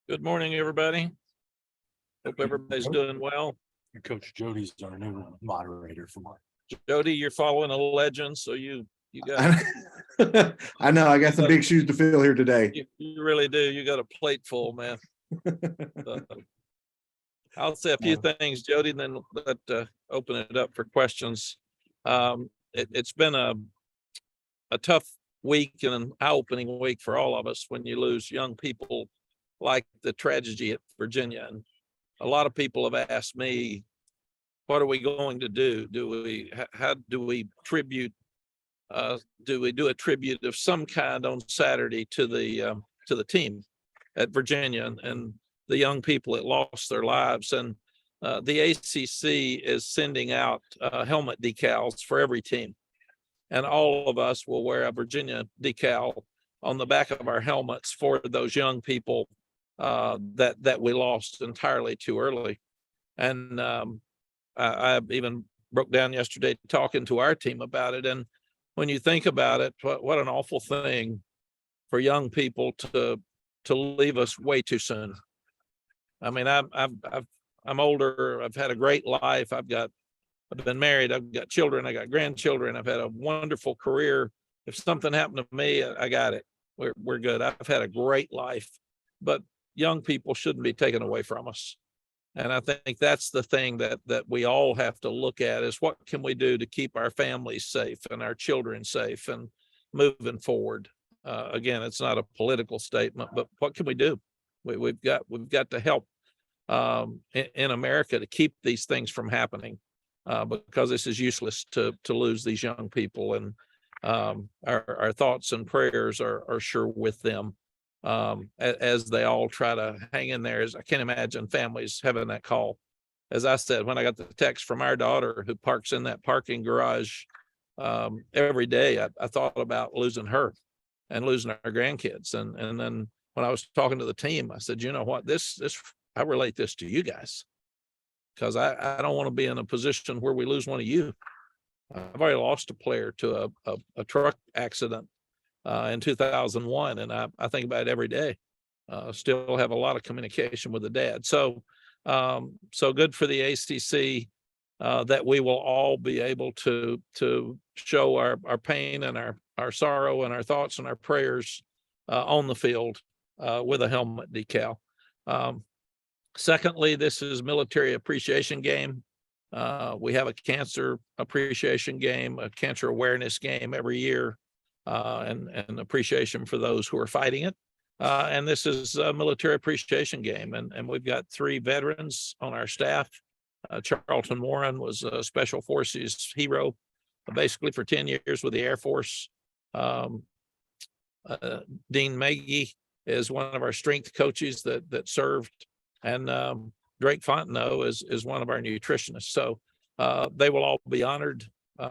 Good morning, everybody. Hope everybody's doing well. Coach Jody's our new moderator for Mark. Jody, you're following a legend, so you got I know I got some big shoes to fill here today. you really do. You got a plate full, man. I'll say a few things, Jody, and then let open it up for questions. It's been a tough week and an eye-opening week for all of us when you lose young people like the tragedy at Virginia. And a lot of people have asked me, what are we going to do? How do we tribute? Do we do a tribute of some kind on Saturday to the team at Virginia and the young people that lost their lives? And the ACC is sending out helmet decals for every team, and all of us will wear a Virginia decal on the back of our helmets for those young people that we lost entirely too early. And I even broke down yesterday talking to our team about it. And when you think about it, what an awful thing for young people to leave us way too soon. I mean, I'm older. I've had a great life. I've been married. I've got children. I got grandchildren. I've had a wonderful career. If something happened to me, I got it. We're good. I've had a great life, but young people shouldn't be taken away from us. And I think that's the thing that we all have to look at is what can we do to keep our families safe and our children safe and moving forward. Again, it's not a political statement, but what can we do? We've got to help in America to keep these things from happening because this is useless to lose these young people. And our thoughts and prayers are sure with them. As they all try to hang in there. As I can't imagine families having that call. As I said, when I got the text from our daughter who parks in that parking garage every day, I thought about losing her and losing our grandkids. And then when I was talking to the team, I said, you know what, I relate this to you guys because I don't want to be in a position where we lose one of you. I've already lost a player to a truck accident in 2001. And I think about it every day. Still have a lot of communication with the dad. So good for the ACC that we will all be able to show our pain and our sorrow and our thoughts and our prayers on the field with a helmet decal. Secondly, this is military appreciation game. We have a cancer appreciation game, a cancer awareness game every year. And appreciation for those who are fighting it. And this is a military appreciation game. And we've got 3 veterans on our staff. Charlton Warren was a Special Forces hero, basically for 10 years with the Air Force. Dean Maggie is one of our strength coaches that served. And Drake Fontenot is one of our nutritionists. So they will all be honored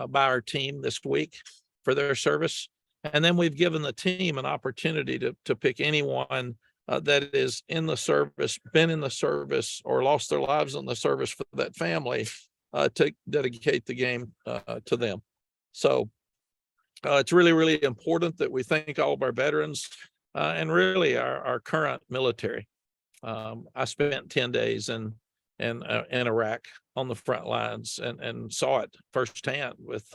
by our team this week for their service. And then we've given the team an opportunity to pick anyone that is in the service, been in the service, or lost their lives in the service for that family to dedicate the game to them. So it's really, really important that we thank all of our veterans and really our current military. I spent 10 days in Iraq on the front lines and saw it firsthand with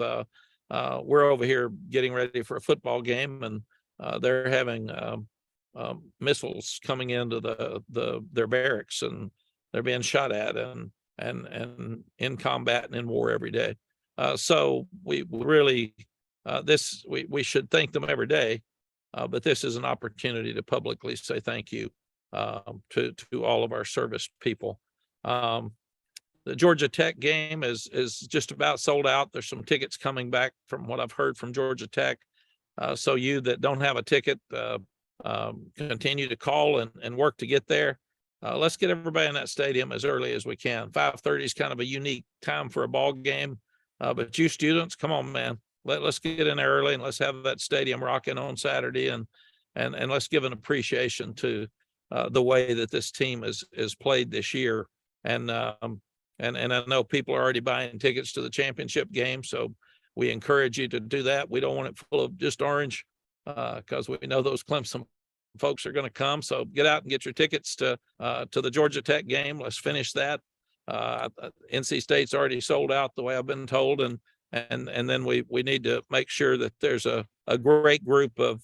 we're over here getting ready for a football game, and they're having missiles coming into their barracks, and they're being shot at and in combat and in war every day. So we really we should thank them every day, but this is an opportunity to publicly say thank you to all of our service people. The Georgia Tech game is just about sold out. There's some tickets coming back from what I've heard from Georgia Tech. So you that don't have a ticket, continue to call and work to get there. Let's get everybody in that stadium as early as we can. 5:30 is kind of a unique time for a ball game. But you students, come on, man. Let's get in there early and let's have that stadium rocking on Saturday and let's give an appreciation to the way that this team is played this year. And I know people are already buying tickets to the championship game, so we encourage you to do that. We don't want it full of just orange because we know those Clemson folks are going to come. So get out and get your tickets to the Georgia Tech game. Let's finish that. NC State's already sold out the way I've been told. And then we need to make sure that there's a great group of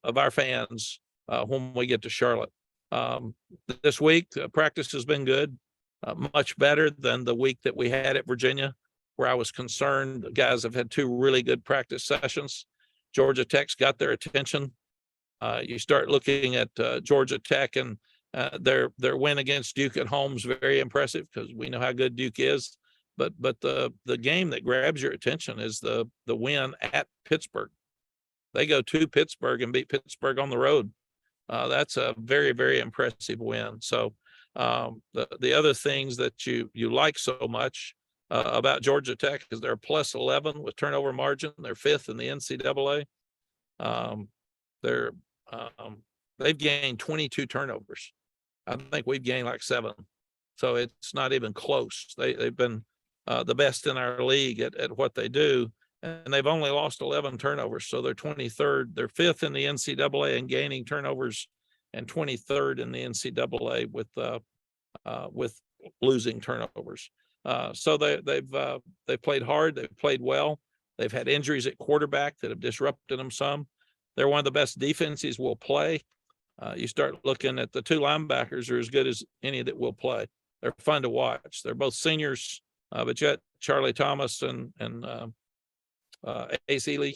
our fans when we get to Charlotte. This week, practice has been good, much better than the week that we had at Virginia, where I was concerned. The guys have had 2 really good practice sessions. Georgia Tech's got their attention. You start looking at Georgia Tech and their win against Duke at home is very impressive because we know how good Duke is. But the game that grabs your attention is the win at Pittsburgh. They go to Pittsburgh and beat Pittsburgh on the road. That's a very, very impressive win. So the other things that you like so much about Georgia Tech is they're plus 11 with turnover margin. They're 5th in the NCAA. They've gained 22 turnovers. I think we've gained like 7. So it's not even close. They've been the best in our league at what they do. And they've only lost 11 turnovers. So they're 23rd. They're 5th in the NCAA in gaining turnovers and 23rd in the NCAA with losing turnovers. So they've played hard. They've played well. They've had injuries at quarterback that have disrupted them some. They're one of the best defenses we'll play. You start looking at the 2 linebackers are as good as any that will play. They're fun to watch. They're both seniors, but yet Charlie Thomas and Ace Ely,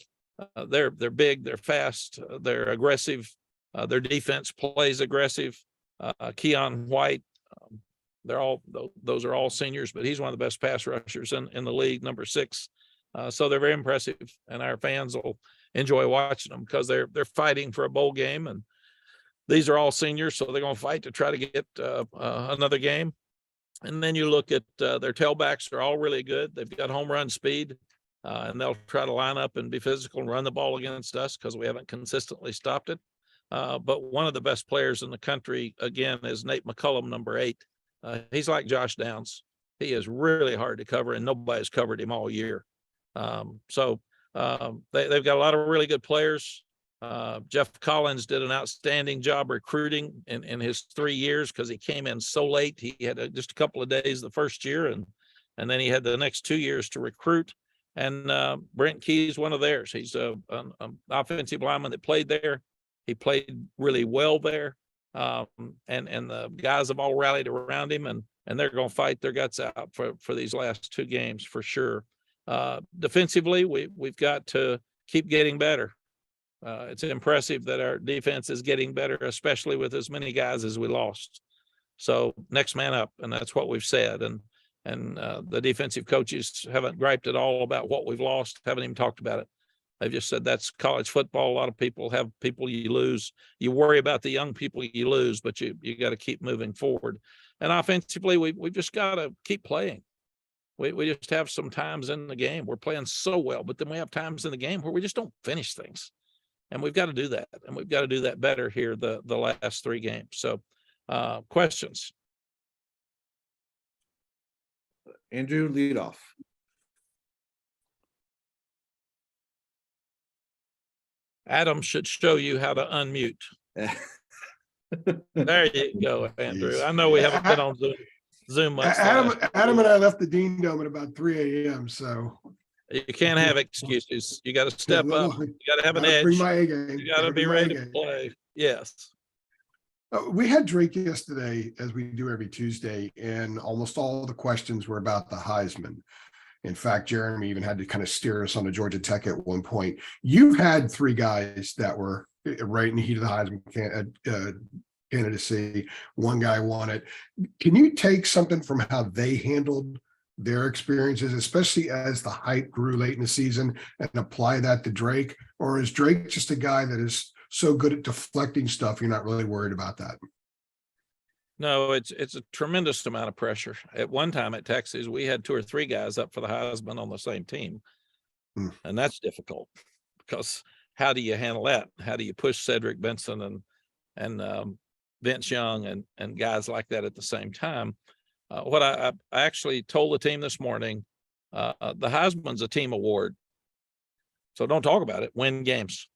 they're big, they're fast, they're aggressive. Their defense plays aggressive. Keon White, those are all seniors, but he's one of the best pass rushers in the league, number 6. So they're very impressive, and our fans will enjoy watching them because they're fighting for a bowl game, and these are all seniors, so they're going to fight to try to get another game. And then you look at their tailbacks are all really good. They've got home run speed, and they'll try to line up and be physical and run the ball against us because we haven't consistently stopped it. But one of the best players in the country, again, is Nate McCullum, number 8. He's like Josh Downs. He is really hard to cover, and nobody's covered him all year. So they've got a lot of really good players. Jeff Collins did an outstanding job recruiting in his 3 years because he came in so late. He had just a couple of days the first year, and then he had the next 2 years to recruit. And Brent Key's one of theirs. He's an offensive lineman that played there. He played really well there. And the guys have all rallied around him, and they're going to fight their guts out for these last 2 games for sure. Defensively, we've got to keep getting better. It's impressive that our defense is getting better, especially with as many guys as we lost. So next man up, and that's what we've said. And the defensive coaches haven't griped at all about what we've lost, haven't even talked about it. They've just said that's college football. A lot of people have people you lose. You worry about the young people you lose, but you got to keep moving forward. And offensively, we've just got to keep playing. We just have some times in the game we're playing so well, but then we have times in the game where we just don't finish things. And we've got to do that. And we've got to do that better here the last 3 games. So questions? Andrew, lead off. Adam should show you how to unmute. There you go, Andrew. I know we haven't been on Zoom much. Adam and I left the Dean Dome at about 3 a.m. So you can't have excuses. You got to step up. You got to have an edge. Bring my A game. You got to be ready to play. Yes. We had Drake yesterday, as we do every Tuesday, and almost all the questions were about the Heisman. In fact, Jeremy even had to kind of steer us on to Georgia Tech at one point. You've had 3 guys that were right in the heat of the Heisman candidacy. One guy won it. Can you take something from how they handled their experiences, especially as the hype grew late in the season, and apply that to Drake? Or is Drake just a guy that is so good at deflecting stuff, you're not really worried about that? No, it's a tremendous amount of pressure. At one time at Texas, we had 2 or 3 guys up for the Heisman on the same team. And that's difficult because how do you handle that? How do you push Cedric Benson and Vince Young and guys like that at the same time? What I actually told the team this morning, the Heisman's a team award. So don't talk about it, win games.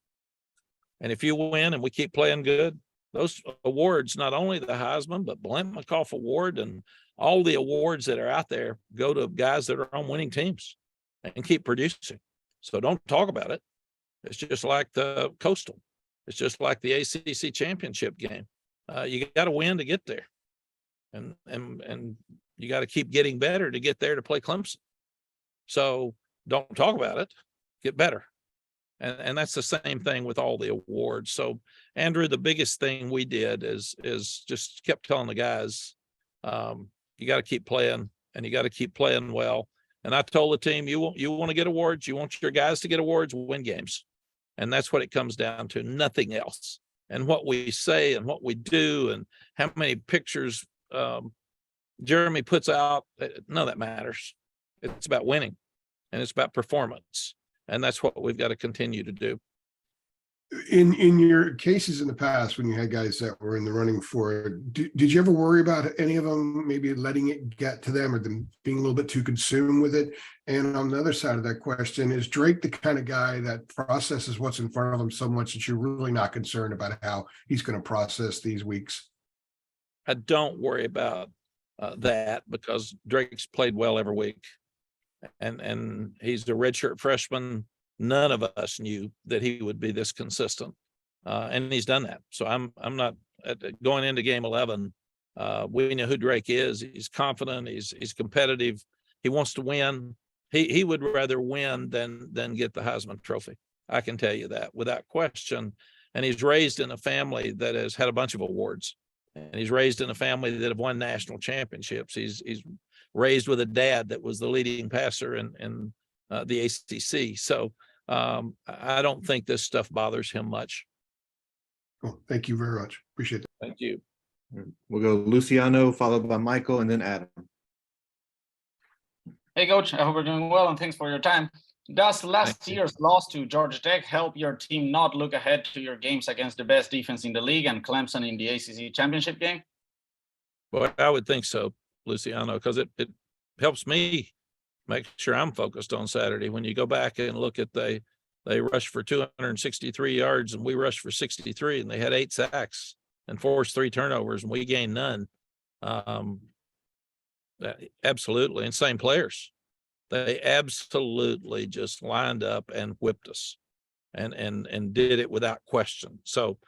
And if you win and we keep playing good, those awards, not only the Heisman, but Blount-McCoff Award and all the awards that are out there go to guys that are on winning teams and keep producing. So don't talk about it. It's just like the Coastal. It's just like the ACC championship game. You got to win to get there. And you got to keep getting better to get there to play Clemson. So don't talk about it, get better. And that's the same thing with all the awards. So Andrew, the biggest thing we did is just kept telling the guys, you got to keep playing and you got to keep playing well. And I told the team, you want to get awards, you want your guys to get awards, win games. And that's what it comes down to, nothing else. And what we say and what we do and how many pictures Jeremy puts out, none of that matters. It's about winning and it's about performance. And that's what we've got to continue to do. In your cases in the past, when you had guys that were in the running for it, did you ever worry about any of them maybe letting it get to them or them being a little bit too consumed with it? And on the other side of that question, is Drake the kind of guy that processes what's in front of him so much that you're really not concerned about how he's going to process these weeks? I don't worry about that because Drake's played well every week. And he's a redshirt freshman. None of us knew that he would be this consistent, and he's done that. So I'm not going into game 11. We know who Drake is. He's confident. He's competitive. He wants to win. He would rather win than get the Heisman Trophy. I can tell you that without question. And he's raised in a family that has had a bunch of awards, and he's raised in a family that have won national championships. He's raised with a dad that was the leading passer in the ACC. So I don't think this stuff bothers him much. Cool. Thank you very much. Appreciate it. Thank you. We'll go Luciano, followed by Michael, and then Adam. Hey, Coach. I hope you're doing well, and thanks for your time. Does last year's loss to Georgia Tech help your team not look ahead to your games against the best defense in the league and Clemson in the ACC championship game? Well, I would think so, Luciano, because it helps me make sure I'm focused on Saturday. When you go back and look at they rushed for 263 yards and we rushed for 63, and they had 8 sacks and forced 3 turnovers and we gained none. Absolutely. And same players. They absolutely just lined up and whipped us and did it without question. So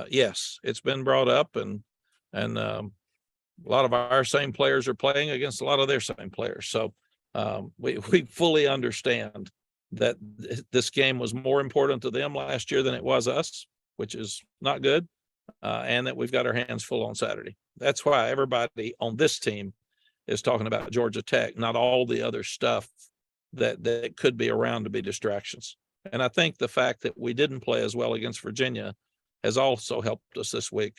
yes, it's been brought up and a lot of our same players are playing against a lot of their same players. So we fully understand that this game was more important to them last year than it was us, which is not good, and that we've got our hands full on Saturday. That's why everybody on this team is talking about Georgia Tech, not all the other stuff that could be around to be distractions. And I think the fact that we didn't play as well against Virginia has also helped us this week,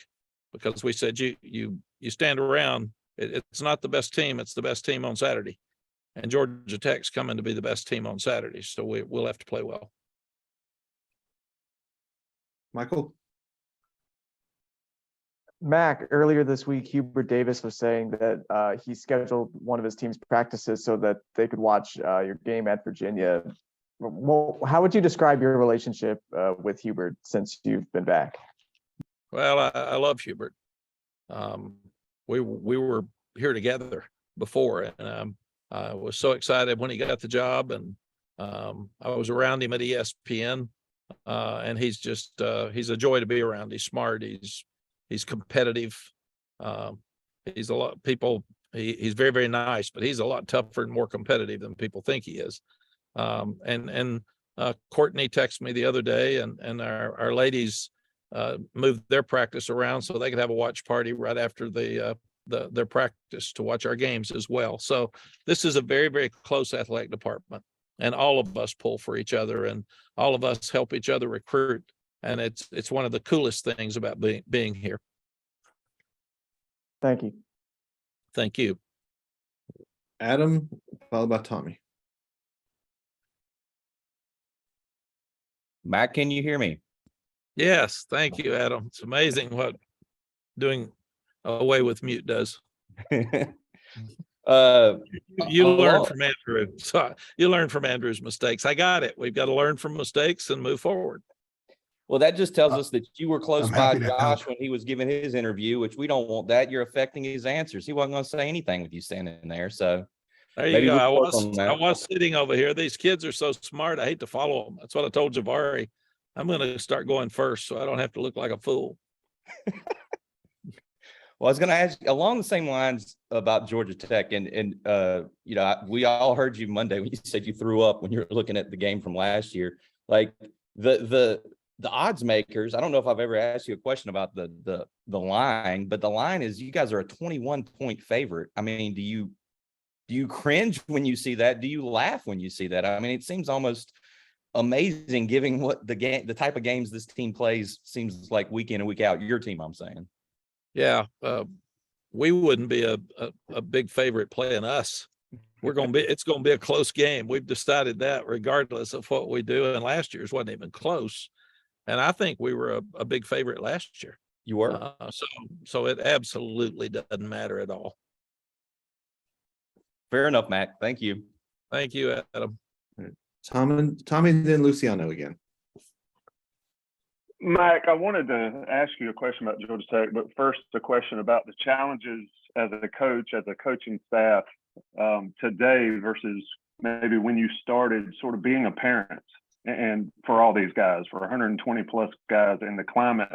because we said you stand around. It's not the best team. It's the best team on Saturday. And Georgia Tech's coming to be the best team on Saturday. So we'll have to play well. Michael? Mack, earlier this week, Hubert Davis was saying that he scheduled one of his team's practices so that they could watch your game at Virginia. Well, how would you describe your relationship with Hubert since you've been back? Well, I love Hubert. We were here together before, and I was so excited when he got the job, and I was around him at ESPN, and he's just he's a joy to be around. He's smart. He's competitive. He's a lot people. He's very, very nice, but he's a lot tougher and more competitive than people think he is. And Courtney texted me the other day, and our ladies moved their practice around so they could have a watch party right after their practice to watch our games as well. So this is a very, very close athletic department, and all of us pull for each other, and all of us help each other recruit. And it's one of the coolest things about being here. Thank you. Thank you. Adam, followed by Tommy. Matt, can you hear me? Yes, thank you, Adam. It's amazing what doing away with mute does. You learn from Andrew. So you learn from Andrew's mistakes. I got it. We've got to learn from mistakes and move forward. Well, that just tells us that you were close I'm by happy to Josh help. when he was giving his interview, which we don't want that. You're affecting his answers. He wasn't going to say anything with you standing there. So There you maybe go. we I can work on was that. sitting over here. These kids are so smart. I hate to follow them. That's what I told Javari. I'm going to start going first so I don't have to look like a fool. Well, I was going to ask along the same lines about Georgia Tech, and you know, we all heard you Monday when you said you threw up when you were looking at the game from last year. Like the odds makers. I don't know if I've ever asked you a question about the line, but the line is you guys are a 21-point favorite. I mean, do you cringe when you see that? Do you laugh when you see that? I mean, it seems almost amazing given what the type of games this team plays seems like week in and week out. Your team, I'm saying. Yeah. We wouldn't be a big favorite playing us. It's going to be a close game. We've decided that regardless of what we do. And last year's wasn't even close. And I think we were a big favorite last year. You were. So it absolutely doesn't matter at all. Fair enough, Mac. Thank you. Thank you, Adam. Tommy, and then Luciano again. Mike, I wanted to ask you a question about Georgia Tech, but first a question about the challenges as a coach, as a coaching staff today versus maybe when you started sort of being a parent, and for all these guys, for 120 plus guys in the climate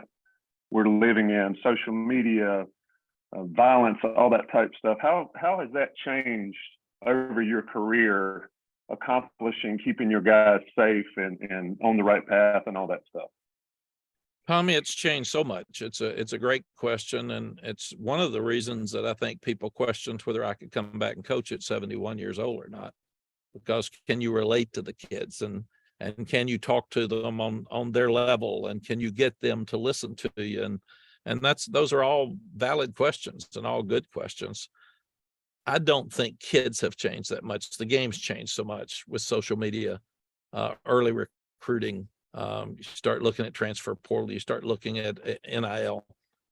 we're living in, social media, violence, all that type of stuff. How has that changed over your career, accomplishing, keeping your guys safe and on the right path and all that stuff? Tommy, it's changed so much. It's a great question. And it's one of the reasons that I think people questioned whether I could come back and coach at 71 years old or not, because can you relate to the kids and can you talk to them on their level, and can you get them to listen to you? And those are all valid questions and all good questions. I don't think kids have changed that much. The game's changed so much with social media, early recruiting. You start looking at transfer portal, you start looking at NIL.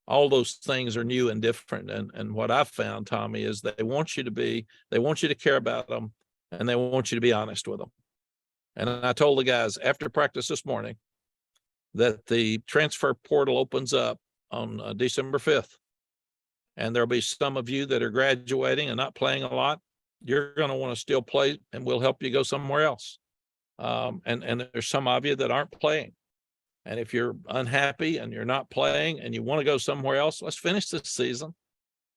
All those things are new and different. And what I've found, Tommy, is they want you to care about them, and they want you to be honest with them. And I told the guys after practice this morning that the transfer portal opens up on December 5th. And there'll be some of you that are graduating and not playing a lot. You're going to want to still play, and we'll help you go somewhere else. And there's some of you that aren't playing. And if you're unhappy and you're not playing and you want to go somewhere else, let's finish this season.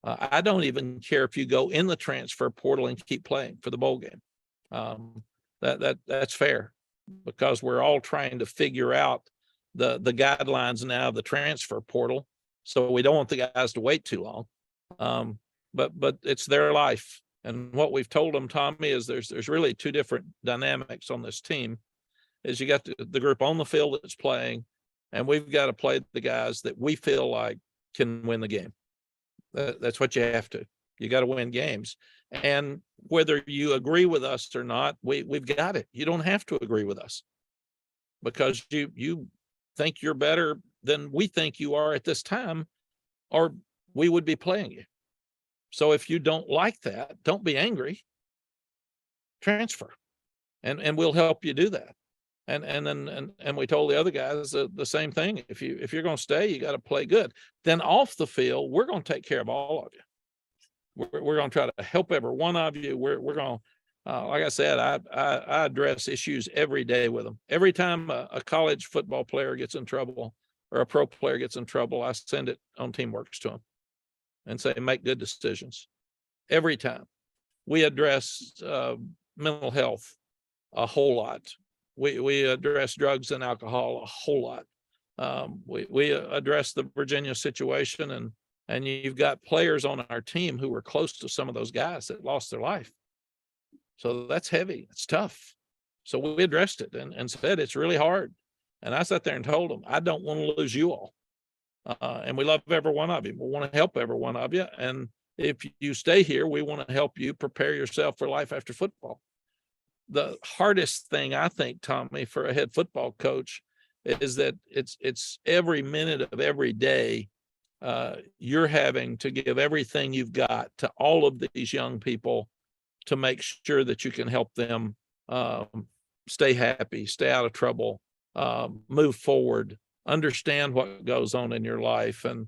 I don't even care if you go in the transfer portal and keep playing for the bowl game. That's fair, because we're all trying to figure out the guidelines now of the transfer portal. So we don't want the guys to wait too long. But it's their life. And what we've told them, Tommy, is there's really two different dynamics on this team. Is you got the group on the field that's playing, and we've got to play the guys that we feel like can win the game. That's what you have to. You got to win games. And whether you agree with us or not, we've got it. You don't have to agree with us, because you think you're better than we think you are at this time, or we would be playing you. So if you don't like that, don't be angry. Transfer, and we'll help you do that. And we told the other guys the same thing. If you're going to stay, you got to play good. Then off the field, we're going to take care of all of you. We're going to try to help every one of you. We're going to, like I said, I address issues every day with them. Every time a college football player gets in trouble or a pro player gets in trouble, I send it on Teamworks to them and say, make good decisions. Every time. We address mental health a whole lot. We address drugs and alcohol a whole lot. We address the Virginia situation, and you've got players on our team who were close to some of those guys that lost their life. So that's heavy. It's tough. So we addressed it and said it's really hard. And I sat there and told them, I don't want to lose you all. And we love every one of you. We want to help every one of you. And if you stay here, we want to help you prepare yourself for life after football. The hardest thing, I think, Tommy, for a head football coach is that it's every minute of every day you're having to give everything you've got to all of these young people to make sure that you can help them stay happy, stay out of trouble, move forward, understand what goes on in your life. And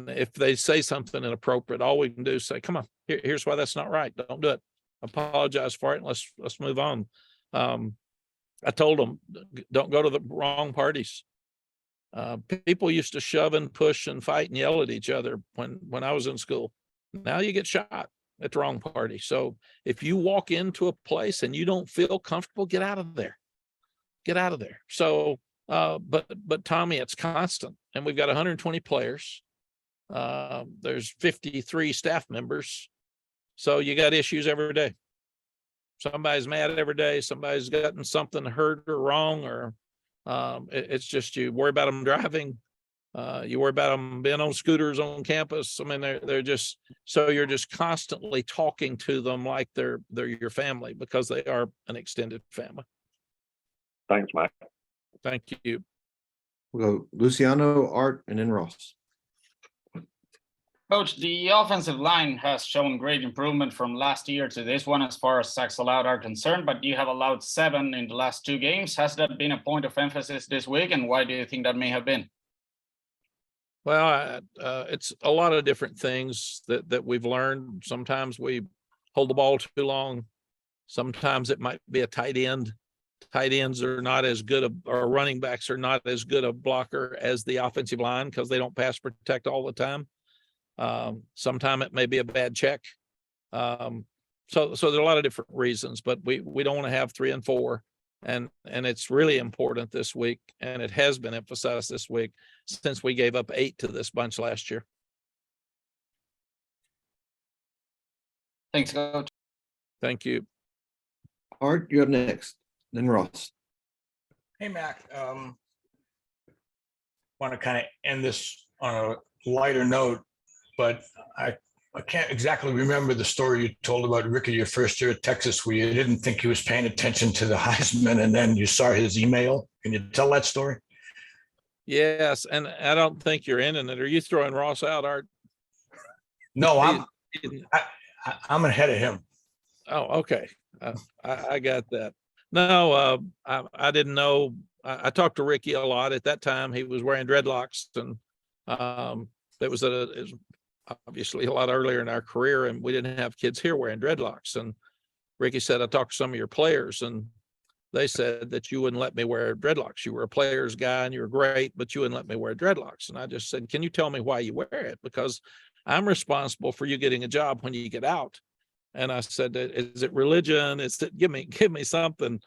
if they say something inappropriate, all we can do is say, come on, here's why that's not right. Don't do it. Apologize for it. And let's move on. I told them, don't go to the wrong parties. People used to shove and push and fight and yell at each other when I was in school. Now you get shot at the wrong party. So if you walk into a place and you don't feel comfortable, get out of there. Get out of there. So, but Tommy, it's constant, and we've got 120 players. There's 53 staff members. So you got issues every day. Somebody's mad every day. Somebody's gotten something hurt or wrong, or it's just, you worry about them driving. You worry about them being on scooters on campus. I mean, they're just, so you're just constantly talking to them like they're your family, because they are an extended family. Thanks, Mike. Thank you. We'll go Luciano, Art, and then Ross. Coach, the offensive line has shown great improvement from last year to this one as far as sacks allowed are concerned, but you have allowed 7 in the last 2 games. Has that been a point of emphasis this week, and why do you think that may have been? Well, it's a lot of different things that we've learned. Sometimes we hold the ball too long. Sometimes it might be a tight end. Tight ends are not as good or running backs are not as good a blocker as the offensive line because they don't pass protect all the time. Sometimes it may be a bad check. So there's a lot of different reasons, but we don't want to have 3 and 4. And it's really important this week, and it has been emphasized this week since we gave up 8 to this bunch last year. Thanks, Coach. Thank you. Art, you have next, then Ross. Hey, Mac, want to kind of end this on a lighter note, but I can't exactly remember the story you told about Ricky your first year at Texas, where you didn't think he was paying attention to the Heisman, and then you saw his email. Can you tell that story? Yes, and I don't think you're ending it. Are you throwing Ross out, Art? No, I'm ahead of him. Oh, okay. I got that. No, I didn't know. I talked to Ricky a lot at that time. He was wearing dreadlocks, and it was obviously a lot earlier in our career, and we didn't have kids here wearing dreadlocks. And Ricky said, I talked to some of your players, and they said that you wouldn't let me wear dreadlocks. You were a player's guy and you were great, but you wouldn't let me wear dreadlocks. And I just said, can you tell me why you wear it? Because I'm responsible for you getting a job when you get out. And I said, is it religion? Is it, give me something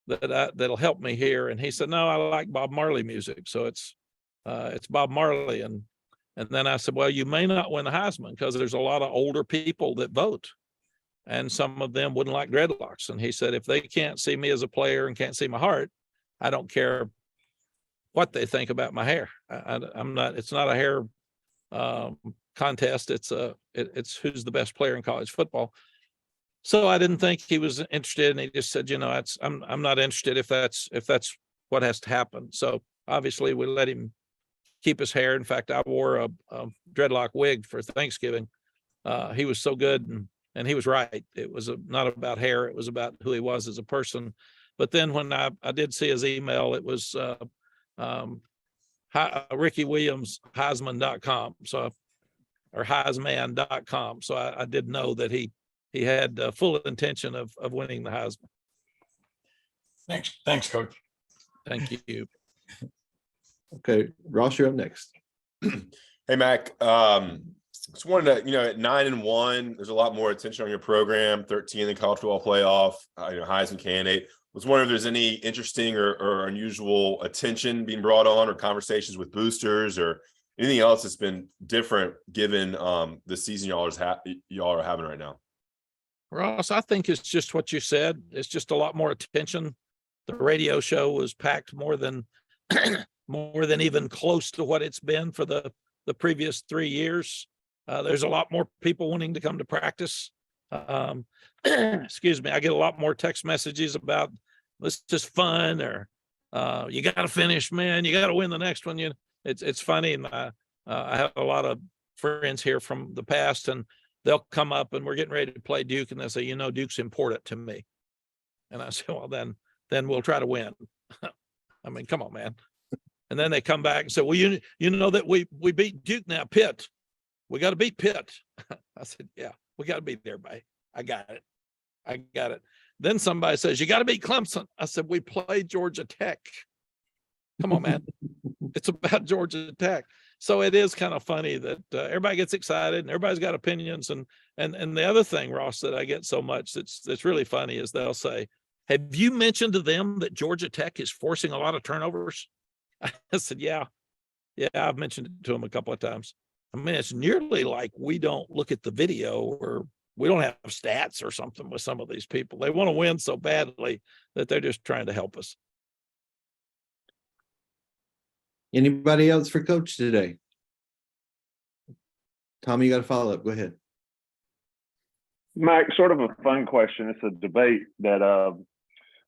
that'll help me here. And he said, no, I like Bob Marley music. So it's Bob Marley. And then I said, well, you may not win the Heisman because there's a lot of older people that vote, and some of them wouldn't like dreadlocks. And he said, if they can't see me as a player and can't see my heart, I don't care what they think about my hair. I'm not, it's not a hair contest. It's who's the best player in college football. So I didn't think he was interested. And he just said, you know, I'm not interested if that's what has to happen. So obviously we let him keep his hair. In fact, I wore a dreadlock wig for Thanksgiving. He was so good, and he was right. It was not about hair. It was about who he was as a person. But then when I did see his email, it was Ricky Williams, Heisman.com. So, or Heisman.com. So I did know that he had full intention of winning the Heisman. Thanks, Coach. Thank you. Okay, Ross, you're up next. Hey, Mac. Just wanted to, at 9-1, there's a lot more attention on your program. 13 in the college football playoff. Heisman candidate. Was wondering if there's any interesting or unusual attention being brought on, or conversations with boosters, or anything else that's been different given the season y'all are having right now. Ross, I think it's just what you said. It's just a lot more attention. The radio show was packed more than even close to what it's been for the previous 3 years. There's a lot more people wanting to come to practice. Excuse me. I get a lot more text messages about this is just fun, or you got to finish, man. You got to win the next one. It's funny. And I have a lot of friends here from the past, and they'll come up and we're getting ready to play Duke, and they'll say, Duke's important to me. And I say, well, then we'll try to win. I mean, come on, man. And then they come back and say, well, you know that we beat Duke now, Pitt. We got to beat Pitt. I said, yeah, we got to beat everybody. I got it. Then somebody says, you got to beat Clemson. I said, we played Georgia Tech. Come on, man. It's about Georgia Tech. So it is kind of funny that everybody gets excited and everybody's got opinions. And the other thing, Ross, that I get so much that's really funny is they'll say, have you mentioned to them that Georgia Tech is forcing a lot of turnovers? I said, yeah, I've mentioned it to them a couple of times. I mean, it's nearly like we don't look at the video or we don't have stats or something with some of these people. They want to win so badly that they're just trying to help us. Anybody else for Coach today? Tommy, you got a follow-up. Go ahead. Mike, sort of a fun question. It's a debate that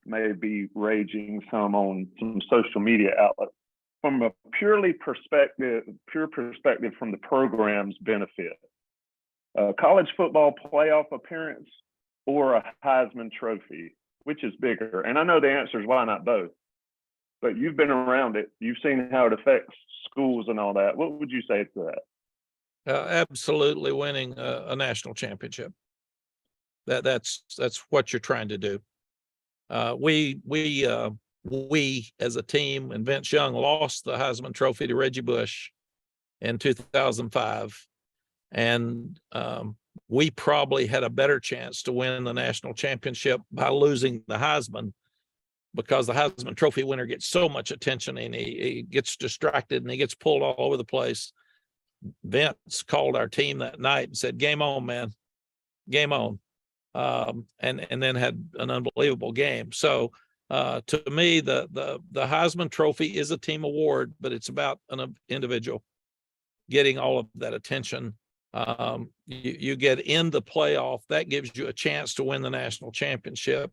may be raging some on some social media outlets. From a pure perspective from the program's benefit, college football playoff appearance or a Heisman Trophy, which is bigger? And I know the answer is why not both, but you've been around it. You've seen how it affects schools and all that. What would you say to that? Absolutely winning a national championship. That's what you're trying to do. We as a team and Vince Young lost the Heisman Trophy to Reggie Bush in 2005. And we probably had a better chance to win the national championship by losing the Heisman, because the Heisman Trophy winner gets so much attention and he gets distracted and he gets pulled all over the place. Vince called our team that night and said, game on, man, game on. And then had an unbelievable game. So to me, the Heisman Trophy is a team award, but it's about an individual getting all of that attention. You get in the playoff, that gives you a chance to win the national championship,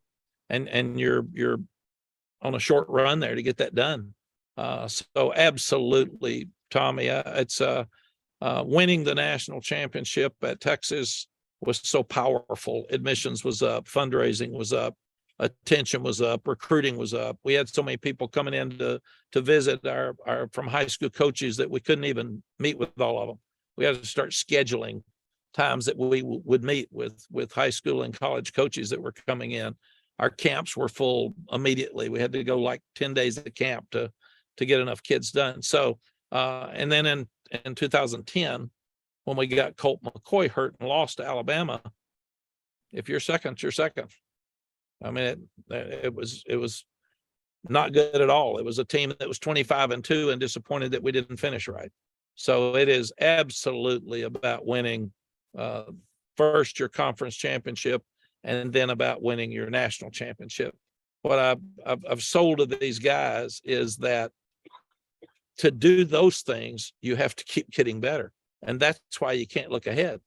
and you're on a short run there to get that done. So absolutely, Tommy, it's winning the national championship at Texas was so powerful. Admissions was up, fundraising was up, attention was up, recruiting was up. We had so many people coming in to visit our from high school coaches that we couldn't even meet with all of them. We had to start scheduling times that we would meet with high school and college coaches that were coming in. Our camps were full immediately. We had to go like 10 days at camp to get enough kids done. So and then in 2010, when we got Colt McCoy hurt and lost to Alabama, if you're second, you're second. I mean, it was not good at all. It was a team that was 25-2 and disappointed that we didn't finish right. So it is absolutely about winning first your conference championship and then about winning your national championship. What I've sold to these guys is that to do those things, you have to keep getting better. And that's why you can't look ahead.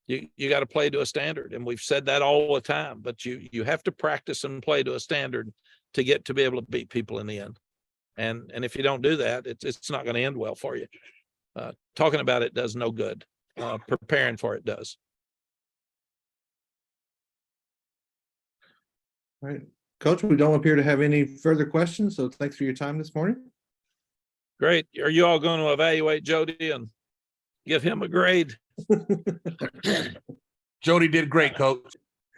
You got to play to a standard. And we've said that all the time, but you have to practice and play to a standard to get to be able to beat people in the end. And if you don't do that, it's not going to end well for you. Talking about it does no good. Preparing for it does. All right. Coach, we don't appear to have any further questions, so thanks for your time this morning. Great. Are you all going to evaluate Jody and give him a grade? Jody did great, Coach.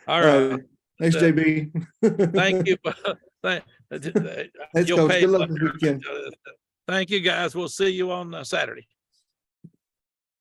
All right. Thanks, JB. Thank you. Thanks, Coach. Good luck this weekend. Thank you, guys. We'll see you on Saturday.